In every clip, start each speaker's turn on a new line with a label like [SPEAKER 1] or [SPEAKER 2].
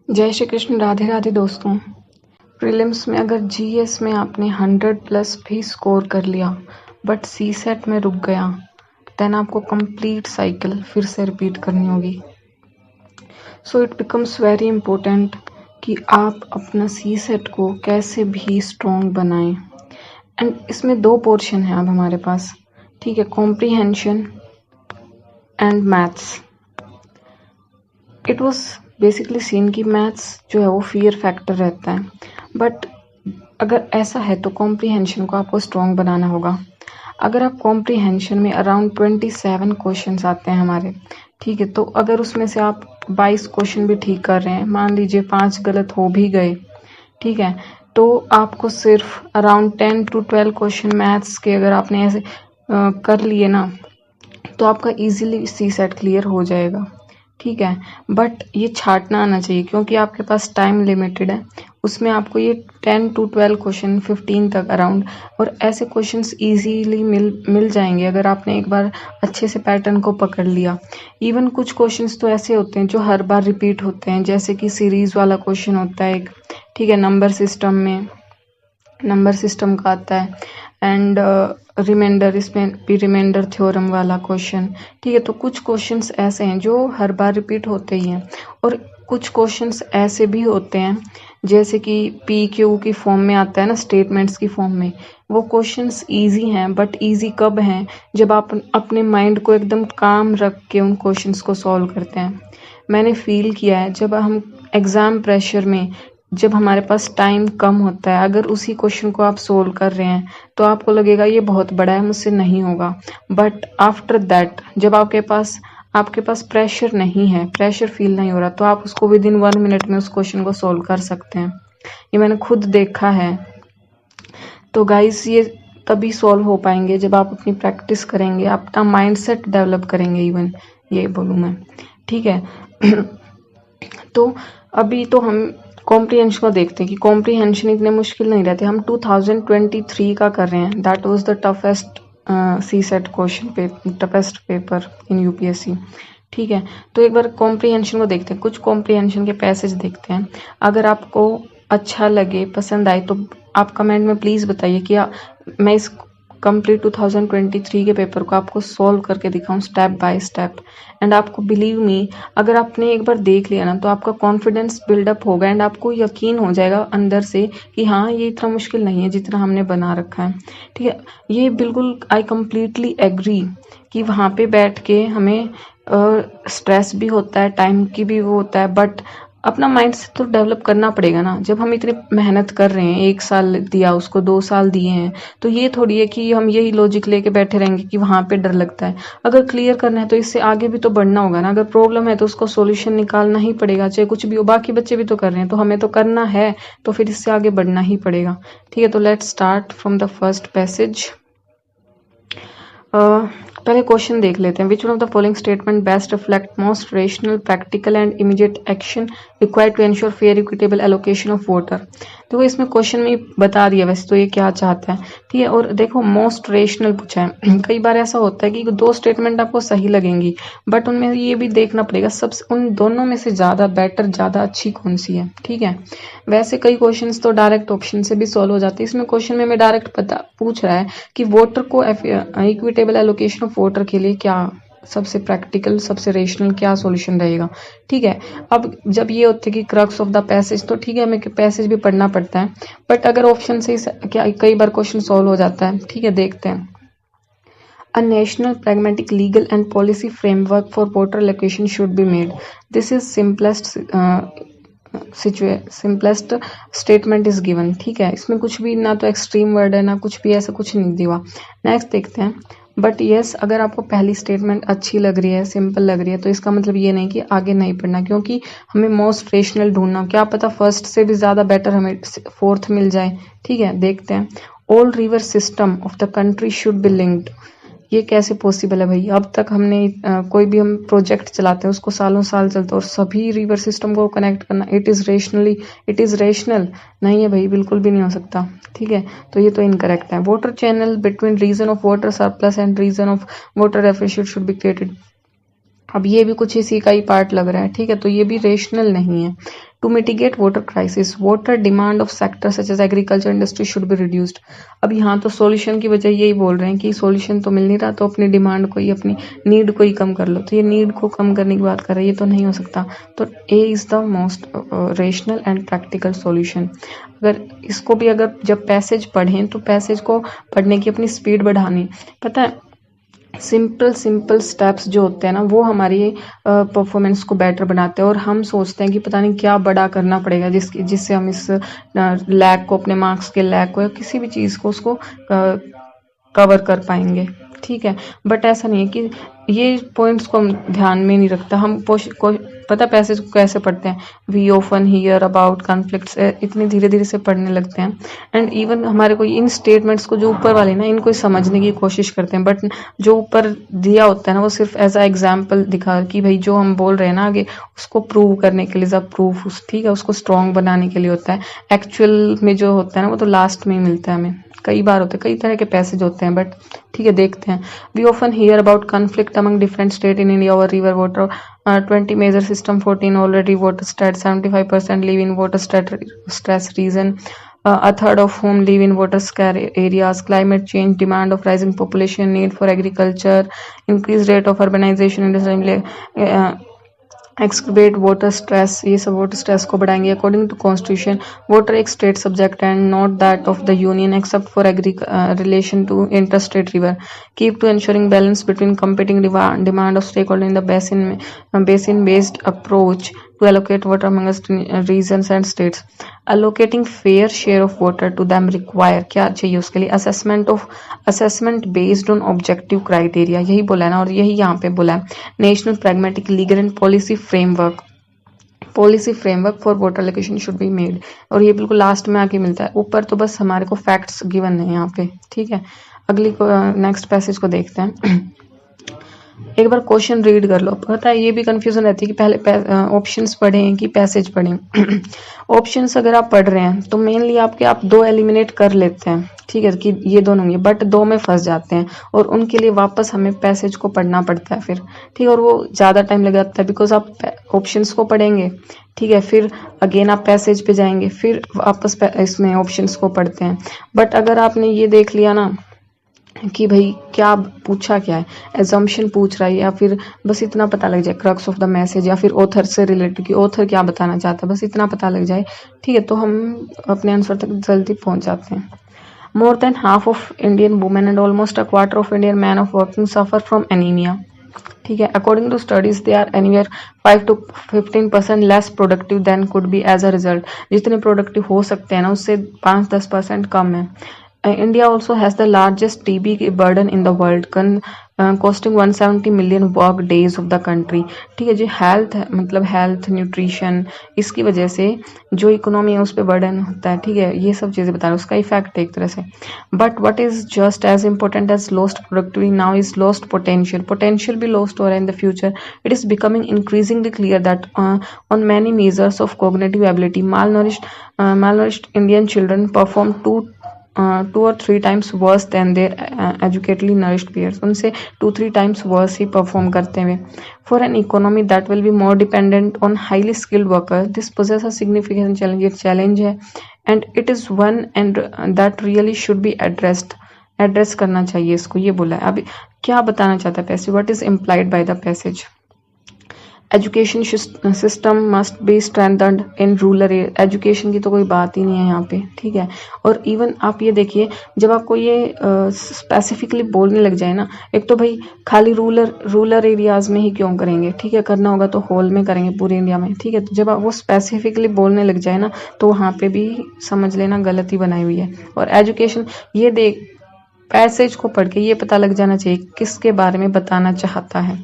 [SPEAKER 1] जय श्री कृष्ण। राधे राधे दोस्तों। प्रीलिम्स में अगर जीएस में आपने 100+ भी स्कोर कर लिया बट सी सेट में रुक गया, देन आपको कंप्लीट साइकिल फिर से रिपीट करनी होगी। So it becomes very important कि आप अपना सी सेट को कैसे भी स्ट्रॉन्ग बनाएं। एंड इसमें 2 पोर्शन है अब हमारे पास, ठीक है, comprehension and maths. It was basically seen कि मैथ्स जो है वो फियर फैक्टर रहता है, बट अगर ऐसा है तो कॉम्प्रीहेंशन को आपको स्ट्रॉन्ग बनाना होगा। अगर आप कॉम्प्रीहेंशन में अराउंड 27 क्वेश्चंस आते हैं हमारे, ठीक है, तो अगर उसमें से आप 22 क्वेश्चन भी ठीक कर रहे हैं, मान लीजिए 5 गलत हो भी गए, ठीक है, तो आपको सिर्फ अराउंड 10 to 12 क्वेश्चन मैथ्स के अगर आपने ऐसे कर लिए ना, तो आपका इजीली सी सेट क्लियर हो जाएगा, ठीक है। बट ये छाटना आना चाहिए क्योंकि आपके पास टाइम लिमिटेड है। उसमें आपको ये 10 to 12 क्वेश्चन, 15 तक अराउंड, और ऐसे क्वेश्चंस इजीली मिल जाएंगे अगर आपने एक बार अच्छे से पैटर्न को पकड़ लिया। इवन कुछ क्वेश्चंस तो ऐसे होते हैं जो हर बार रिपीट होते हैं, जैसे कि सीरीज वाला क्वेश्चन होता है एक, ठीक है, नंबर सिस्टम का आता है, एंड रिमाइंडर, इसमें भी रिमाइंडर थ्योरम वाला क्वेश्चन, ठीक है। तो कुछ क्वेश्चंस ऐसे हैं जो हर बार रिपीट होते ही हैं, और कुछ क्वेश्चंस ऐसे भी होते हैं जैसे कि पी क्यू की फॉर्म में आता है ना, स्टेटमेंट्स की फॉर्म में। वो क्वेश्चंस इजी हैं, बट इजी कब हैं? जब आप अपने माइंड को एकदम काम रख के उन क्वेश्चंस को सॉल्व करते हैं। मैंने फील किया है जब हम एग्जाम प्रेशर में, जब हमारे पास टाइम कम होता है, अगर उसी क्वेश्चन को आप सोल्व कर रहे हैं तो आपको लगेगा ये बहुत बड़ा है, मुझसे नहीं होगा। बट आफ्टर दैट जब आपके पास प्रेशर नहीं है, प्रेशर फील नहीं हो रहा, तो आप उसको विद इन 1 मिनट में उस क्वेश्चन को सोल्व कर सकते हैं। ये मैंने खुद देखा है। तो गाइस, ये तभी सॉल्व हो पाएंगे जब आप अपनी प्रैक्टिस करेंगे, अपना माइंडसेट डेवलप करेंगे, इवन ये बोलूँ मैं, ठीक है। तो अभी तो हम कॉम्प्रीहेंशन को देखते हैं कि कॉम्प्रीहेंशन इतने मुश्किल नहीं रहते। हम 2023 का कर रहे हैं, that was the toughest C set question, toughest paper in UPSC, ठीक है। तो एक बार कॉम्प्रीहेंशन को देखते हैं, कुछ कॉम्प्रीहेंशन के पैसेज देखते हैं। अगर आपको अच्छा लगे, पसंद आए, तो आप कमेंट में प्लीज़ बताइए कि मैं इस कंप्लीट 2023 के पेपर को आपको सॉल्व करके दिखाऊं स्टेप बाय स्टेप। एंड आपको बिलीव मी, अगर आपने एक बार देख लिया ना, तो आपका कॉन्फिडेंस बिल्डअप होगा एंड आपको यकीन हो जाएगा अंदर से कि हाँ, ये इतना मुश्किल नहीं है जितना हमने बना रखा है, ठीक है। ये बिल्कुल आई कम्प्लीटली एग्री कि वहाँ पे बैठ के हमें स्ट्रेस भी होता है, टाइम की भी वो होता है, बट अपना माइंड से तो डेवलप करना पड़ेगा ना। जब हम इतनी मेहनत कर रहे हैं, 1 साल दिया उसको, 2 साल दिए हैं, तो ये थोड़ी है कि हम यही लॉजिक लेके बैठे रहेंगे कि वहां पे डर लगता है। अगर क्लियर करना है तो इससे आगे भी तो बढ़ना होगा ना। अगर प्रॉब्लम है तो उसको सॉल्यूशन निकालना ही पड़ेगा, चाहे कुछ भी हो। बाकी बच्चे भी तो कर रहे हैं, तो हमें तो करना है, तो फिर इससे आगे बढ़ना ही पड़ेगा, ठीक है। तो let's start from the first passage. पहले क्वेश्चन देख लेते हैं। Which one of the following statement best reflect most rational, practical and immediate action required to ensure fair equitable allocation of water. देखो, इसमें क्वेश्चन में बता दिया वैसे तो ये क्या चाहता है, ठीक है। और देखो, मोस्ट रेशनल पूछा है। कई बार ऐसा होता है कि 2 स्टेटमेंट आपको सही लगेंगी, बट उनमें ये भी देखना पड़ेगा सबसे, उन दोनों में से ज्यादा बेटर, ज्यादा अच्छी कौन सी है, ठीक है। वैसे कई क्वेश्चंस तो डायरेक्ट ऑप्शन से भी सॉल्व हो जाते हैं। इसमें क्वेश्चन में डायरेक्ट पूछ रहा है कि वाटर को इक्विटेबल एलोकेशन ऑफ वाटर के लिए क्या सबसे प्रैक्टिकल, सबसे रेशनल क्या सॉल्यूशन रहेगा, ठीक है। अब जब ये होते कि क्रक्स ऑफ द पैसेज, तो ठीक है, हमें पैसेज भी पढ़ना पड़ता है, बट अगर ऑप्शन से क्या कई बार क्वेश्चन सॉल्व हो जाता है, ठीक है। देखते हैं। A national, pragmatic, legal and policy framework for water allocation should be made. This is simplest statement is given, ठीक है। इसमें कुछ भी ना तो एक्सट्रीम वर्ड है, ना कुछ भी ऐसा कुछ नहीं दिया। नेक्स्ट देखते हैं। बट यस, अगर आपको पहली स्टेटमेंट अच्छी लग रही है, सिंपल लग रही है, तो इसका मतलब ये नहीं कि आगे नहीं पढ़ना, क्योंकि हमें मोस्ट रेशनल ढूंढना, क्या पता फर्स्ट से भी ज्यादा बेटर हमें 4th मिल जाए, ठीक है। देखते हैं। All river system of the country should be linked. ये कैसे पॉसिबल है भाई? अब तक हमने कोई भी हम प्रोजेक्ट चलाते हैं उसको सालों साल चलता है, और सभी रिवर सिस्टम को कनेक्ट करना इट इज रेशनल नहीं है भाई, बिल्कुल भी नहीं हो सकता, ठीक है। तो ये तो इनकरेक्ट है। Water channel between region of water surplus and region of water deficient should be created. अब ये भी कुछ इसी का ही पार्ट लग रहा है, ठीक है, तो ये भी रेशनल नहीं है। To mitigate water crisis, water demand of sector such as agriculture industry should be reduced. अब यहाँ तो सॉल्यूशन की वजह यही बोल रहे हैं कि सॉल्यूशन तो मिल नहीं रहा, तो अपनी डिमांड को ही, अपनी नीड को ही कम कर लो। तो ये नीड को कम करने की बात कर रहे हैं, ये तो नहीं हो सकता। तो A is the most rational and practical solution. अगर इसको भी, अगर जब पैसेज पढ़ें तो पैसेज को पढ़ने की अपनी स्पीड बढ़ानी, पता है सिंपल स्टेप्स जो होते हैं ना, वो हमारी परफॉर्मेंस को बेटर बनाते हैं। और हम सोचते हैं कि पता नहीं क्या बड़ा करना पड़ेगा जिससे हम इस लैग को, अपने मार्क्स के लैग को या किसी भी चीज़ को उसको कवर कर पाएंगे, ठीक है। बट ऐसा नहीं है कि ये पॉइंट्स को हम ध्यान में नहीं रखता। हम पता पैसेज को कैसे पढ़ते हैं, we often hear about conflicts, इतनी धीरे धीरे से पढ़ने लगते हैं। एंड इवन हमारे को इन स्टेटमेंट्स को जो ऊपर वाले ना, इनको समझने की कोशिश करते हैं, बट जो ऊपर दिया होता है ना, वो सिर्फ एज अ एग्जाम्पल दिखा कि भाई जो हम बोल रहे हैं ना आगे, उसको प्रूव करने के लिए, जब प्रूफ, ठीक है, उसको स्ट्रॉन्ग बनाने के लिए होता है। एक्चुअल में जो होता है ना, वो तो लास्ट में ही मिलता है हमें। कई बार होते हैं, कई तरह के पैसेज होते हैं, बट ठीक है, देखते हैं। We often hear about conflict among different state in India over river water, 20 major system, 14 already water state, 75% live in water stress region, a third of whom live in water scarce areas, climate change, demand of rising population, need for agriculture, increased rate of urbanization, exacerbate water stress, ये सब water stress को बढ़ाएंगे। According to constitution, water एक state subject and not that of the union except for relation to inter state river, keep to ensuring balance between competing demand of stakeholder in the basin based approach to allocate water amongst regions and states, allocating fair share of water to them require, क्या चाहिए उसके लिए, assessment based on objective criteria, यही बोला है ना, और यही यहाँ पे बोला है, national pragmatic legal and policy framework for water allocation should be made. और ये बिल्कुल लास्ट में आके मिलता है, ऊपर तो बस हमारे को फैक्ट्स गिवन है यहाँ पे, ठीक है। अगली नेक्स्ट पैसेज को देखते हैं। एक बार क्वेश्चन रीड कर लो। पता है ये भी कंफ्यूजन रहती है कि पहले ऑप्शंस पढ़ें कि पैसेज पढ़ें। ऑप्शंस अगर आप पढ़ रहे हैं तो मेनली आप दो एलिमिनेट कर लेते हैं, ठीक है, कि ये दोनों होंगे, बट दो में फंस जाते हैं और उनके लिए वापस हमें पैसेज को पढ़ना पड़ता है फिर, ठीक है, और वो ज़्यादा टाइम लग जाता है बिकॉज आप ऑप्शंस को पढ़ेंगे, ठीक है, फिर अगेन आप पैसेज पे जाएंगे, फिर वापस इसमें ऑप्शंस को पढ़ते हैं। बट अगर आपने ये देख लिया ना कि भाई क्या पूछा, क्या है, एजम्पशन पूछ रहा है या फिर बस इतना पता लग जाए क्रक्स ऑफ द मैसेज, या फिर ऑथर से रिलेटेड कि ऑथर क्या बताना चाहता है, बस इतना पता लग जाए, ठीक है, तो हम अपने आंसर तक जल्दी पहुंच जाते हैं। More than half of Indian women and almost a quarter of Indian man of working suffer from anaemia, ठीक है। According to studies they are anywhere 5 to 15% less productive than could be as a result, जितने productive हो सकते हैं ना उससे 5-10% कम है। India also has the largest TB burden in the world, costing 170 million work days of the country, ठीक है जी। Health मतलब हेल्थ न्यूट्रिशन, इसकी वजह से जो इकोनॉमी है उस पर बर्डन होता है, ठीक है, ये सब चीज़ें बता रहे हैं, उसका इफेक्ट एक तरह से। But what is just as important as lost productivity now is lost potential भी लॉस्ट हो रहा है in the future. It is becoming increasingly clear that on many measures of cognitive ability malnourished Indian children perform 2 or 3 times worse than their educatedly nourished peers, उनसे 2-3 times worse ही perform करते हुए। For an economy that will be more dependent on highly skilled workers, this poses a significant challenge, ये challenge है, and it is one and that really should be address करना चाहिए इसको, ये बोला है। अब क्या बताना चाहता है passage, what is implied by the passage? Education system must be strengthened in rural area, education की तो कोई बात ही नहीं है यहाँ पे, ठीक है। और इवन आप ये देखिए, जब आपको ये स्पेसिफिकली बोलने लग जाए ना, एक तो भाई खाली रूरल एरियाज में ही क्यों करेंगे, ठीक है, करना होगा तो होल में करेंगे पूरे इंडिया में, ठीक है। तो जब आप वो स्पेसिफिकली बोलने लग जाए ना, तो वहाँ पे भी समझ लेना गलती बनाई हुई है। और एजुकेशन, ये देख पैसेज को पढ़ के ये पता लग जाना चाहिए किसके बारे में बताना चाहता है,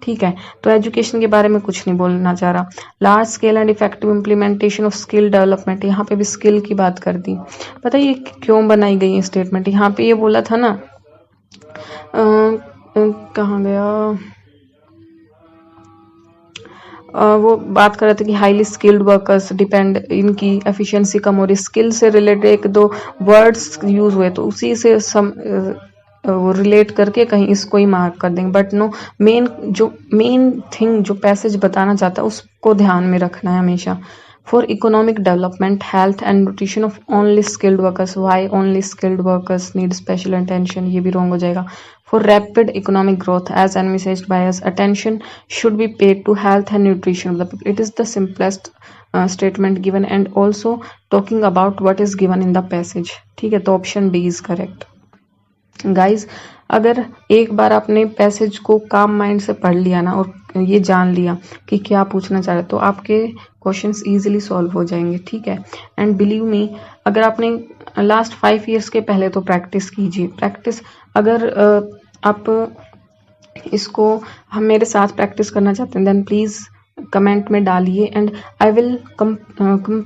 [SPEAKER 1] ठीक है। तो एजुकेशन के बारे में कुछ नहीं बोलना चाह रहा। Large scale and effective implementation of skill development, यहाँ पे भी स्किल की बात कर दी। पता है ये क्यों बनाई गई है स्टेटमेंट, यहाँ पे ये बोला था ना, कहाँ गया, वो बात कर रहे थे कि हाईली स्किल्ड वर्कर्स डिपेंड, इनकी एफिशिएंसी कम हो रही, स्किल से रिलेटेड 1-2 वर्ड्स यूज हुए, तो उसी से वो रिलेट करके कहीं इसको ही मार्क कर देंगे, बट नो, मेन थिंग जो पैसेज बताना चाहता है उसको ध्यान में रखना है हमेशा। For economic development, health and nutrition of only skilled workers, why only skilled workers need special attention, ये भी रॉन्ग हो जाएगा। For rapid economic growth as envisaged by us, attention should be paid to health and nutrition of the people. It is the simplest statement given and also talking about what is given in the passage. ठीक है, तो option B is correct. Guys, अगर एक बार आपने passage को काम mind से पढ़ लिया ना और ये जान लिया कि क्या पूछना चाह रहे, तो आपके क्वेश्चंस इजीली सॉल्व हो जाएंगे। ठीक है, एंड बिलीव मी, अगर आपने लास्ट 5 ईयर्स के पहले तो प्रैक्टिस कीजिए। प्रैक्टिस अगर आप इसको हम मेरे साथ प्रैक्टिस करना चाहते हैं, देन प्लीज कमेंट में डालिए and I will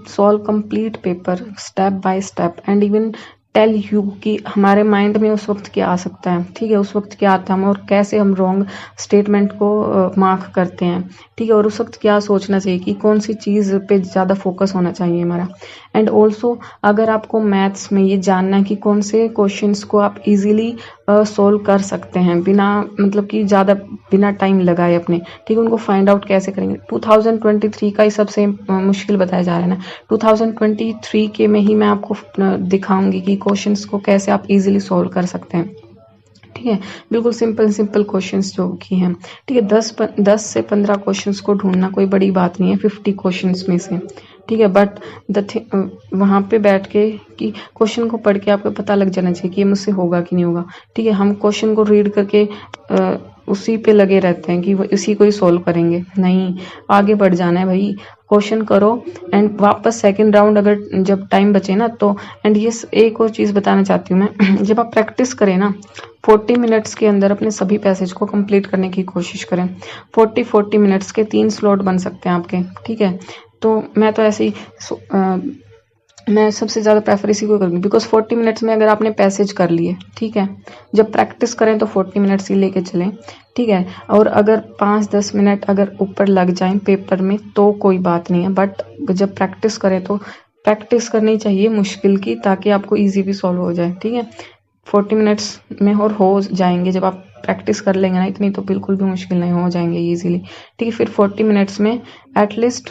[SPEAKER 1] solve complete paper step by step and even tell you कि हमारे माइंड में उस वक्त क्या आ सकता है। ठीक है, उस वक्त क्या आता है हम और कैसे हम रॉन्ग स्टेटमेंट को मार्क करते हैं। ठीक है, और उस वक्त क्या सोचना चाहिए कि कौन सी चीज़ पे ज़्यादा फोकस होना चाहिए हमारा। एंड ऑल्सो अगर आपको मैथ्स में ये जानना है कि कौन से क्वेश्चंस को आप इजीली सोल्व कर सकते हैं बिना मतलब कि ज़्यादा बिना टाइम लगाए अपने, ठीक है, उनको फाइंड आउट कैसे करेंगे। 2023 का ही सबसे मुश्किल बताया जा रहा है ना, 2023 के में ही मैं आपको दिखाऊंगी कि क्वेश्चंस को कैसे आप इजीली सोल्व कर सकते हैं। ठीक है, बिल्कुल सिंपल क्वेश्चंस जो की हैं। ठीक है, 10 से 15 क्वेश्चंस को ढूंढना कोई बड़ी बात नहीं है 50 क्वेश्चंस में से। ठीक है, बट वहाँ पे बैठ के कि क्वेश्चन को पढ़ के आपको पता लग जाना चाहिए कि ये मुझसे होगा कि नहीं होगा। ठीक है, हम क्वेश्चन को रीड करके उसी पे लगे रहते हैं कि वो इसी को ही सोल्व करेंगे, नहीं, आगे बढ़ जाना है भाई। क्वेश्चन करो एंड वापस सेकंड राउंड अगर जब टाइम बचे ना तो। एंड ये एक और चीज़ बताना चाहती हूँ मैं, जब आप प्रैक्टिस करें ना 40 मिनट्स के अंदर अपने सभी पैसेज को कंप्लीट करने की कोशिश करें। 40 मिनट्स के 3 स्लॉट बन सकते हैं आपके। ठीक है, तो मैं तो ऐसे ही मैं सबसे ज़्यादा प्रेफर इसी को करूँगी, बिकॉज 40 मिनट्स में अगर आपने पैसेज कर लिए, ठीक है, जब प्रैक्टिस करें तो 40 मिनट्स ही लेके चलें। ठीक है, और अगर 5-10 मिनट अगर ऊपर लग जाएं पेपर में तो कोई बात नहीं है, बट जब प्रैक्टिस करें तो प्रैक्टिस करनी चाहिए मुश्किल की, ताकि आपको ईजी भी सॉल्व हो जाए। ठीक है, 40 मिनट्स में और हो जाएंगे जब आप प्रैक्टिस कर लेंगे ना, इतनी तो बिल्कुल भी मुश्किल नहीं, हो जाएंगे ईजिली। ठीक है, फिर 40 मिनट्स में एटलीस्ट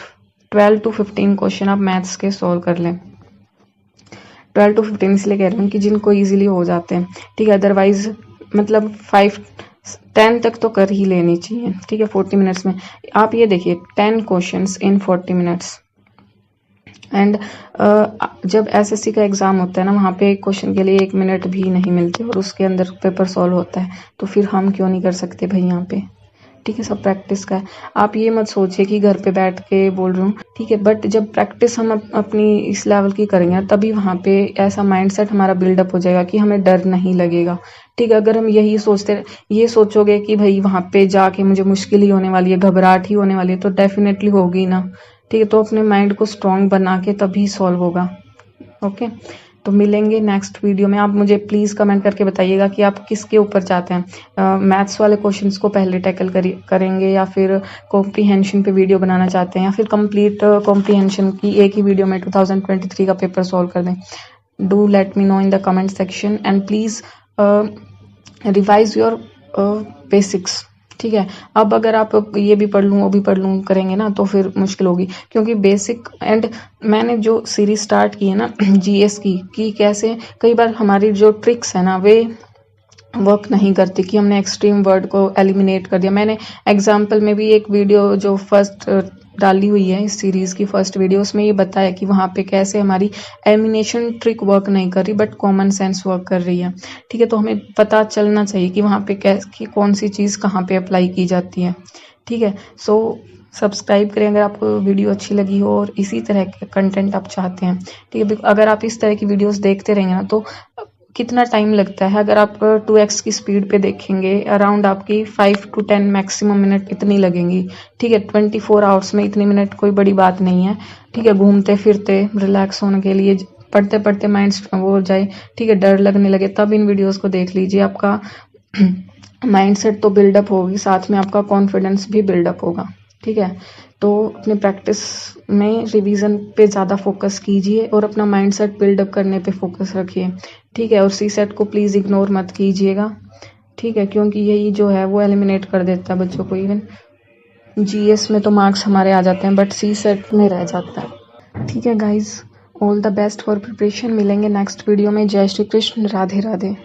[SPEAKER 1] 12 to 15 क्वेश्चन आप मैथ्स के सॉल्व कर लें। 12 to 15 इसलिए कह रही हूँ कि जिनको इजीली हो जाते हैं। ठीक है, अदरवाइज मतलब 5-10 तक तो कर ही लेनी चाहिए। ठीक है, 40 मिनट्स में आप ये देखिए 10 क्वेश्चंस इन 40 मिनट्स। एंड जब एसएससी का एग्जाम होता है ना, वहाँ पे क्वेश्चन के लिए 1 मिनट भी नहीं मिलते और उसके अंदर पेपर सॉल्व होता है, तो फिर हम क्यों नहीं कर सकते भाई यहाँ पे। ठीक है, सब प्रैक्टिस का है। आप ये मत सोचिए कि घर पे बैठ के बोल रहा हूँ, ठीक है, बट जब प्रैक्टिस हम अपनी इस लेवल की करेंगे तभी वहाँ पे ऐसा माइंडसेट हमारा बिल्डअप हो जाएगा कि हमें डर नहीं लगेगा। ठीक है, अगर हम यही ये सोचोगे कि भाई वहाँ पे जाके मुझे मुश्किल ही होने वाली है, घबराहट ही होने वाली है, तो डेफिनेटली होगी ना। ठीक है, तो अपने माइंड को स्ट्रांग बना के तभी सॉल्व होगा। ओके, तो मिलेंगे नेक्स्ट वीडियो में। आप मुझे प्लीज़ कमेंट करके बताइएगा कि आप किसके ऊपर चाहते हैं, मैथ्स वाले क्वेश्चंस को पहले टैकल करेंगे या फिर कॉम्प्रीहेंशन पे वीडियो बनाना चाहते हैं, या फिर कंप्लीट कॉम्प्रीहेंशन की एक ही वीडियो में 2023 का पेपर सॉल्व कर दें। Do let me know in the comment section and please revise your basics. ठीक है, अब अगर आप ये भी पढ़ लूँ वो भी पढ़ लूँ करेंगे ना तो फिर मुश्किल होगी, क्योंकि बेसिक एंड मैंने जो सीरीज स्टार्ट की है ना जीएस की कैसे कई बार हमारी जो ट्रिक्स है ना वे वर्क नहीं करती, कि हमने एक्सट्रीम वर्ड को एलिमिनेट कर दिया। मैंने एग्जाम्पल में भी एक वीडियो जो फर्स्ट डाली हुई है इस सीरीज की फर्स्ट वीडियो, उसमें ये बताया कि वहाँ पे कैसे हमारी एलिमिनेशन ट्रिक वर्क नहीं कर रही बट कॉमन सेंस वर्क कर रही है। ठीक है, तो हमें पता चलना चाहिए कि वहाँ पे कौन सी चीज़ कहाँ पे अप्लाई की जाती है। ठीक है, सो सब्सक्राइब करें अगर आपको वीडियो अच्छी लगी हो और इसी तरह का कंटेंट आप चाहते हैं। ठीक है, अगर आप इस तरह की वीडियोस देखते रहेंगे ना तो कितना टाइम लगता है, अगर आप 2x की स्पीड पे देखेंगे अराउंड आपकी 5 to 10 मैक्सिमम मिनट इतनी लगेंगी। ठीक है, 24 आवर्स में इतनी मिनट कोई बड़ी बात नहीं है। ठीक है, घूमते फिरते रिलैक्स होने के लिए, पढ़ते पढ़ते माइंड वो हो जाए, ठीक है, डर लगने लगे, तब इन वीडियोस को देख लीजिए। आपका माइंडसेट तो बिल्डअप होगी, साथ में आपका कॉन्फिडेंस भी बिल्डअप होगा। ठीक है, तो अपने प्रैक्टिस में रिवीजन पे ज़्यादा फोकस कीजिए और अपना माइंडसेट बिल्डअप करने पे फोकस रखिए, ठीक है। और सी सेट को प्लीज़ इग्नोर मत कीजिएगा, ठीक है, क्योंकि यही जो है वो एलिमिनेट कर देता है बच्चों को। इवन जीएस में तो मार्क्स हमारे आ जाते हैं बट सी सेट में रह जाता है, ठीक है guys. All the best for preparation. मिलेंगे नेक्स्ट वीडियो में। जय श्री कृष्ण, राधे राधे।